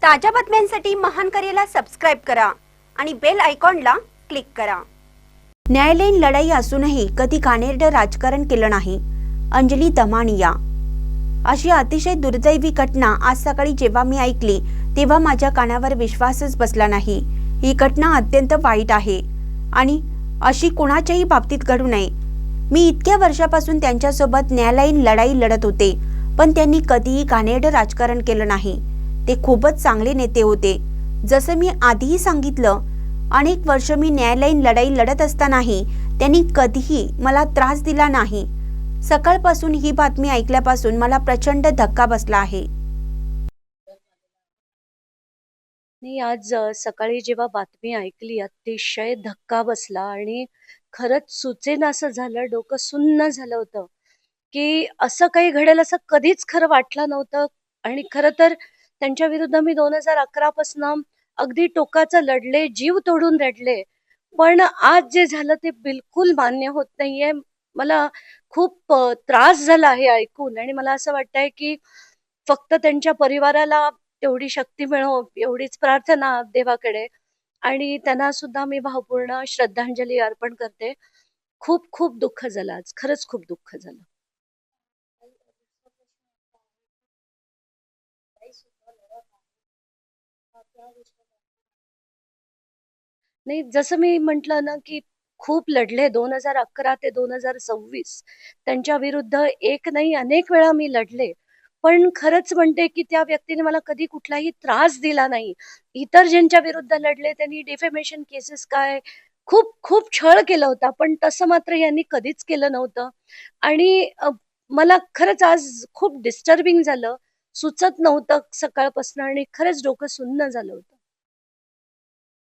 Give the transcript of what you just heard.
ताज्या बातम्यांसाठी महान करेला सबस्क्राइब करा आणि बेल आयकॉनला क्लिक करा। न्यायालयीन लढाई असूनही कधी घाणेरडं राजकारण केलं नाही, अंजली दमानिया। अशी अतिशय दुर्दैवी घटना आज सकाळी जेव्हा मी ऐकली तेव्हा माझ्या कानावर विश्वासच बसला नाही। ही घटना अत्यंत वाईट आहे आणि अशी कोणाच्याही बाबतीत घडू नये। मी इतक्या वर्षापासून त्यांच्यासोबत न्यायालयीन लढाई लढत होते, पण त्यांनी कधीही घाणेरडं राजकारण केलं नाही। ते खूपच चांगले नेते होते। जसं मी आधीही सांगितलं, अनेक वर्ष मी न्यायालयीन लढाई लढत असतानाही त्यांनी कधीही मला त्रास दिला नाही। सकाळपासून ही बातमी ऐकल्यापासून मला प्रचंड धक्का बसला आहे। मी आज सकाळी जेव्हा बातमी ऐकली अतिशय धक्का बसला आणि खरंच सुचेनासं झालं, डोकं सुन्न झालं होतं, की असं काही घडेल असं कधीच खरं वाटलं नव्हतं। आणि खरं तर त्यांच्या विरुद्ध मी 2011 पासून अगदी टोकाचं लढले, जीव तोडून रडले। पण आज जे झालं ते बिलकुल मान्य होत नाहीये। मला खूप त्रास झाला आहे ऐकून आणि मला असं वाटतंय की फक्त त्यांच्या परिवाराला तेवढी शक्ती मिळो एवढीच प्रार्थना देवाकडे, आणि त्यांना सुद्धा मी भावपूर्ण श्रद्धांजली अर्पण करते। खूप खूप दुःख झालं आज, खरंच खूप दुःख झालं। नाही, जसं मी म्हटलं ना, की खूप लढले 2011 ते 2026 त्यांच्या विरुद्ध एक नाही अनेक वेळा मी लढले। पण खरंच म्हणते, की त्या व्यक्तीने मला कधी कुठलाही त्रास दिला नाही। इतर ज्यांच्या विरुद्ध लढले त्यांनी डिफेमेशन केसेस काय खूप खूप छळ केला होता, पण तसं मात्र यांनी कधीच केलं नव्हतं। आणि मला खरंच आज खूप डिस्टर्बिंग झालं, सुचत नव्हतं सकाळपासून आणि खरंच डोकं सुन्न झालं होतं।